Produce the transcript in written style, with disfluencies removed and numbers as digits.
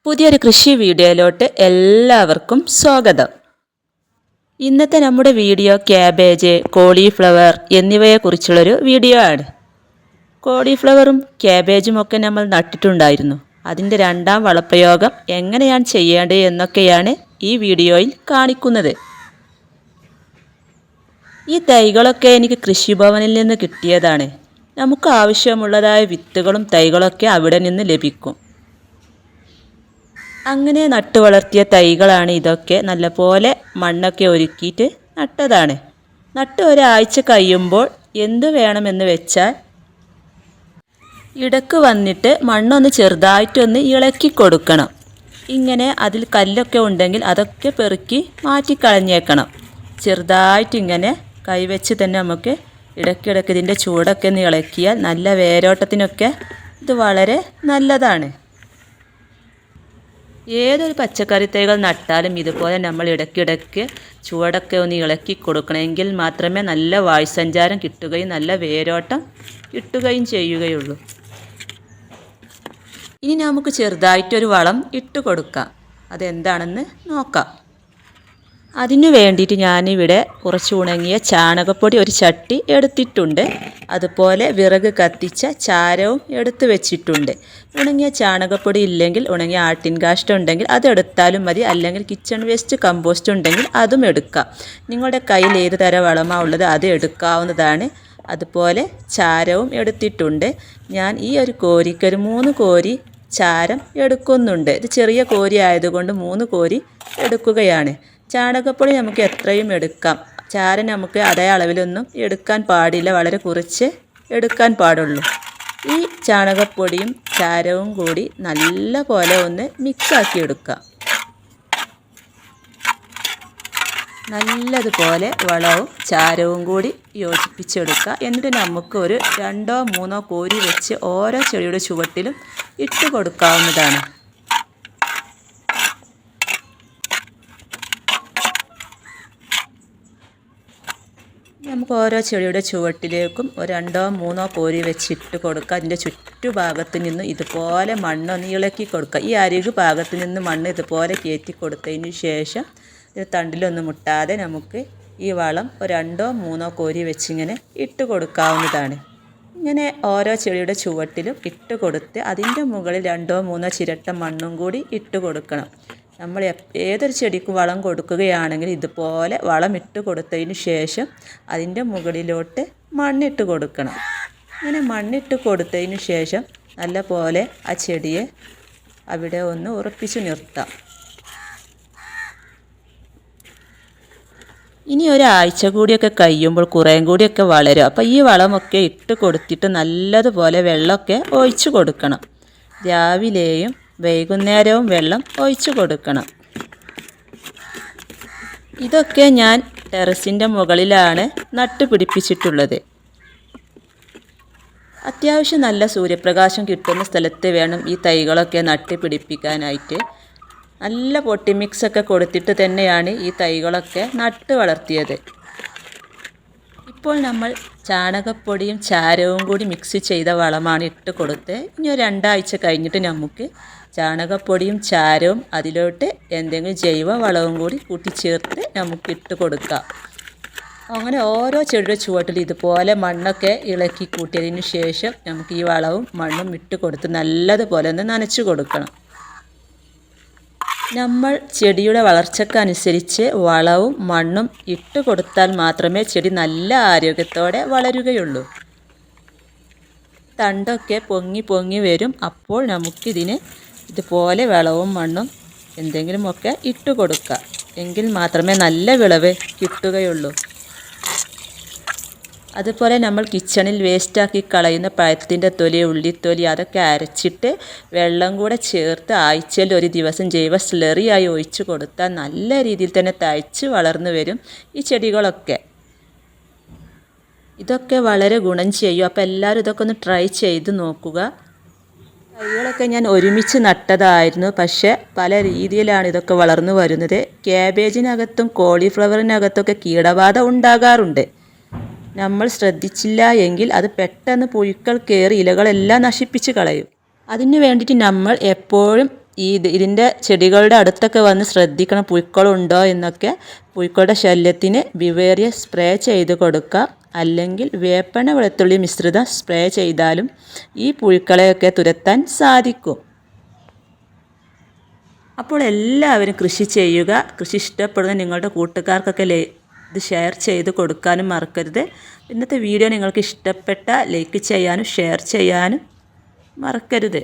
പുതിയൊരു കൃഷി വീഡിയോയിലോട്ട് എല്ലാവർക്കും സ്വാഗതം. ഇന്നത്തെ നമ്മുടെ വീഡിയോ ക്യാബേജ്, കോളിഫ്ലവർ എന്നിവയെക്കുറിച്ചുള്ളൊരു വീഡിയോ ആണ്. കോളിഫ്ലവറും ക്യാബേജും ഒക്കെ നമ്മൾ നട്ടിട്ടുണ്ടായിരുന്നു. അതിൻ്റെ രണ്ടാം വളപ്രയോഗം എങ്ങനെയാണ് ചെയ്യേണ്ടത് എന്നൊക്കെയാണ് ഈ വീഡിയോയിൽ കാണിക്കുന്നത്. ഈ തൈകളൊക്കെ എനിക്ക് കൃഷിഭവനിൽ നിന്ന് കിട്ടിയതാണ്. നമുക്ക് ആവശ്യമുള്ളതായ വിത്തുകളും തൈകളൊക്കെ അവിടെ നിന്ന് ലഭിക്കും. അങ്ങനെ നട്ടു വളർത്തിയ തൈകളാണ് ഇതൊക്കെ. നല്ലപോലെ മണ്ണൊക്കെ ഒരുക്കിയിട്ട് നട്ടതാണ്. നട്ട് ഒരാഴ്ച കഴിയുമ്പോൾ എന്ത് വേണമെന്ന് വെച്ചാൽ ഇടക്ക് വന്നിട്ട് മണ്ണൊന്ന് ചെറുതായിട്ടൊന്ന് ഇളക്കി കൊടുക്കണം. ഇങ്ങനെ അതിൽ കല്ലൊക്കെ ഉണ്ടെങ്കിൽ അതൊക്കെ പെറുക്കി മാറ്റിക്കളഞ്ഞേക്കണം. ചെറുതായിട്ടിങ്ങനെ കൈവച്ച് തന്നെ നമുക്ക് ഇടയ്ക്കിടയ്ക്ക് ഇതിൻ്റെ ചൂടൊക്കെ ഒന്ന് ഇളക്കിയാൽ നല്ല വേരോട്ടത്തിനൊക്കെ ഇത് വളരെ നല്ലതാണ്. ഏതൊരു പച്ചക്കറി തൈകൾ നട്ടാലും ഇതുപോലെ നമ്മൾ ഇടയ്ക്കിടയ്ക്ക് ചുവടൊക്കെ ഒന്ന് ഇളക്കി കൊടുക്കണമെങ്കിൽ മാത്രമേ നല്ല വായുസഞ്ചാരം കിട്ടുകയും നല്ല വേരോട്ടം കിട്ടുകയും ചെയ്യുകയുള്ളൂ. ഇനി നമുക്ക് ചെറുതായിട്ടൊരു വളം ഇട്ട് കൊടുക്കാം. അതെന്താണെന്ന് നോക്കാം. അതിനു വേണ്ടിയിട്ട് ഞാനിവിടെ കുറച്ച് ഉണങ്ങിയ ചാണകപ്പൊടി ഒരു ചട്ടി എടുത്തിട്ടുണ്ട്. അതുപോലെ വിറക് കത്തിച്ച ചാരവും എടുത്ത് വെച്ചിട്ടുണ്ട്. ഉണങ്ങിയ ചാണകപ്പൊടി ഇല്ലെങ്കിൽ ഉണങ്ങിയ ആട്ടിൻ കാഷ്ടം ഉണ്ടെങ്കിൽ അതെടുത്താലും മതി. അല്ലെങ്കിൽ കിച്ചൺ വേസ്റ്റ് കമ്പോസ്റ്റ് ഉണ്ടെങ്കിൽ അതും എടുക്കാം. നിങ്ങളുടെ കയ്യിൽ ഏത് തരം വളമാണ് ഉള്ളത് അത് എടുക്കാവുന്നതാണ്. അതുപോലെ ചാരവും എടുത്തിട്ടുണ്ട്. ഞാൻ ഈ ഒരു കോരിക്ക് ഒരു 3 കോരി ചാരം എടുക്കുന്നുണ്ട്. ഇത് ചെറിയ കോരി ആയതുകൊണ്ട് 3 കോരി എടുക്കുകയാണ്. ചാണകപ്പൊടി നമുക്ക് എത്രയും എടുക്കാം. ചാരം നമുക്ക് അതേ അളവിലൊന്നും എടുക്കാൻ പാടില്ല, വളരെ കുറച്ച് എടുക്കാൻ പാടുള്ളൂ. ഈ ചാണകപ്പൊടിയും ചാരവും കൂടി നല്ല പോലെ ഒന്ന് മിക്സാക്കി എടുക്കാം. നല്ലതുപോലെ വളവും ചാരവും കൂടി യോജിപ്പിച്ചെടുക്കുക. എന്നിട്ട് നമുക്ക് ഒരു 2 or 3 കോരി വെച്ച് ഓരോ ചെടിയുടെ ചുവട്ടിലും ഇട്ട് കൊടുക്കാവുന്നതാണ്. നമുക്ക് ഓരോ ചെടിയുടെ ചുവട്ടിലേക്കും ഒരു 2 or 3 കോരി വെച്ചിട്ട് കൊടുക്കുക. അതിൻ്റെ ചുറ്റുഭാഗത്ത് നിന്ന് ഇതുപോലെ മണ്ണൊന്ന് ഇളക്കി കൊടുക്കുക. ഈ അരികു ഭാഗത്ത് നിന്ന് മണ്ണ് ഇതുപോലെ കയറ്റി കൊടുത്തതിന് ശേഷം ഇത് തണ്ടിലൊന്നും മുട്ടാതെ നമുക്ക് ഈ വളം ഒരു 2 or 3 കോരി വെച്ചിങ്ങനെ ഇട്ട് കൊടുക്കാവുന്നതാണ്. ഇങ്ങനെ ഓരോ ചെടിയുടെ ചുവട്ടിലും ഇട്ട് കൊടുത്ത് അതിൻ്റെ മുകളിൽ 2 or 3 ചിരട്ട മണ്ണും കൂടി ഇട്ട് കൊടുക്കണം. നമ്മൾ ഏതൊരു ചെടിക്കും വളം കൊടുക്കുകയാണെങ്കിൽ ഇതുപോലെ വളം ഇട്ട് കൊടുത്തതിന് ശേഷം അതിൻ്റെ മുകളിലോട്ട് മണ്ണിട്ട് കൊടുക്കണം. അങ്ങനെ മണ്ണിട്ട് കൊടുത്തതിന് ശേഷം നല്ല പോലെ ആ ചെടിയെ അവിടെ ഒന്ന് ഉറപ്പിച്ച് നിർത്താം. ഇനി ഒരാഴ്ച കൂടിയൊക്കെ കഴിയുമ്പോൾ കുറേയും കൂടിയൊക്കെ വളരും. അപ്പോൾ ഈ വളമൊക്കെ ഇട്ട് കൊടുത്തിട്ട് നല്ലതുപോലെ വെള്ളമൊക്കെ ഒഴിച്ചു കൊടുക്കണം. രാവിലെയും വൈകുന്നേരവും വെള്ളം ഒഴിച്ചു കൊടുക്കണം. ഇതൊക്കെ ഞാൻ ടെറസിൻ്റെ മുകളിലാണ് നട്ടുപിടിപ്പിച്ചിട്ടുള്ളത്. അത്യാവശ്യം നല്ല സൂര്യപ്രകാശം കിട്ടുന്ന സ്ഥലത്ത് വേണം ഈ തൈകളൊക്കെ നട്ടുപിടിപ്പിക്കാനായിട്ട്. നല്ല പൊട്ടി മിക്സൊക്കെ കൊടുത്തിട്ട് തന്നെയാണ് ഈ തൈകളൊക്കെ നട്ട് വളർത്തിയത്. ഇപ്പോൾ നമ്മൾ ചാണകപ്പൊടിയും ചാരവും കൂടി മിക്സ് ചെയ്ത വളമാണ് ഇട്ട് കൊടുത്ത്. ഇനി ഒരു 2 ആഴ്ച കഴിഞ്ഞിട്ട് നമുക്ക് ചാണകപ്പൊടിയും ചാരവും അതിലോട്ട് എന്തെങ്കിലും ജൈവ വളവും കൂടി കൂട്ടിച്ചേർത്ത് നമുക്ക് ഇട്ട് കൊടുക്കാം. അങ്ങനെ ഓരോ ചെടിയുടെ ചുവട്ടിൽ ഇതുപോലെ മണ്ണൊക്കെ ഇളക്കി കൂട്ടിയതിന് ശേഷം നമുക്ക് ഈ വളവും മണ്ണും ഇട്ട് കൊടുത്ത് നല്ലതുപോലെ ഒന്ന് നനച്ചു കൊടുക്കണം. നമ്മൾ ചെടിയുടെ വളർച്ചക്കനുസരിച്ച് വളവും മണ്ണും ഇട്ട് കൊടുത്താൽ മാത്രമേ ചെടി നല്ല ആരോഗ്യത്തോടെ വളരുകയുള്ളൂ. തണ്ടൊക്കെ പൊങ്ങി വരും. അപ്പോൾ നമുക്കിതിന് ഇതുപോലെ വളവും മണ്ണും എന്തെങ്കിലുമൊക്കെ ഇട്ട് കൊടുക്കുക. എങ്കിൽ മാത്രമേ നല്ല വിളവ് കിട്ടുകയുള്ളൂ. അതുപോലെ നമ്മൾ കിച്ചണിൽ വേസ്റ്റാക്കി കളയുന്ന പഴത്തിൻ്റെ തൊലി, ഉള്ളിത്തൊലി അതൊക്കെ അരച്ചിട്ട് വെള്ളം കൂടെ ചേർത്ത് ആഴ്ചയിൽ ഒരു ദിവസം ജൈവ സ്ലറിയായി ഒഴിച്ചു കൊടുത്താൽ നല്ല രീതിയിൽ തന്നെ തഴച്ച് വളർന്നു വരും ഈ ചെടികളൊക്കെ. ഇതൊക്കെ വളരെ ഗുണം ചെയ്യും. അപ്പോൾ എല്ലാവരും ഇതൊക്കെ ഒന്ന് ട്രൈ ചെയ്ത് നോക്കുക. തൈകളൊക്കെ ഞാൻ ഒരുമിച്ച് നട്ടതായിരുന്നു. പക്ഷേ പല രീതിയിലാണ് ഇതൊക്കെ വളർന്നു വരുന്നത്. ക്യാബേജിനകത്തും കോളിഫ്ലവറിനകത്തൊക്കെ കീടബാധ ഉണ്ടാകാറുണ്ട്. നമ്മൾ ശ്രദ്ധിച്ചില്ല എങ്കിൽ അത് പെട്ടെന്ന് പുഴുക്കൾ കയറി ഇലകളെല്ലാം നശിപ്പിച്ച് കളയും. അതിന് വേണ്ടിയിട്ട് നമ്മൾ എപ്പോഴും ഇതിൻ്റെ ചെടികളുടെ അടുത്തൊക്കെ വന്ന് ശ്രദ്ധിക്കണം പുഴുക്കളുണ്ടോ എന്നൊക്കെ. പുഴുക്കളുടെ ശല്യത്തിന് വിവേറിയ സ്പ്രേ ചെയ്ത് കൊടുക്കുക. അല്ലെങ്കിൽ വേപ്പെണ്ണ വെളുത്തുള്ളി മിശ്രിതം സ്പ്രേ ചെയ്താലും ഈ പുഴുക്കളെയൊക്കെ തുരത്താൻ സാധിക്കും. അപ്പോൾ എല്ലാവരും കൃഷി ചെയ്യുക. കൃഷി ഇഷ്ടപ്പെടുന്ന നിങ്ങളുടെ കൂട്ടുകാർക്കൊക്കെ ഇത് ഷെയർ ചെയ്ത് കൊടുക്കാനും മറക്കരുത്. ഇന്നത്തെ വീഡിയോ നിങ്ങൾക്ക് ഇഷ്ടപ്പെട്ട ലൈക്ക് ചെയ്യാനും ഷെയർ ചെയ്യാനും മറക്കരുത്.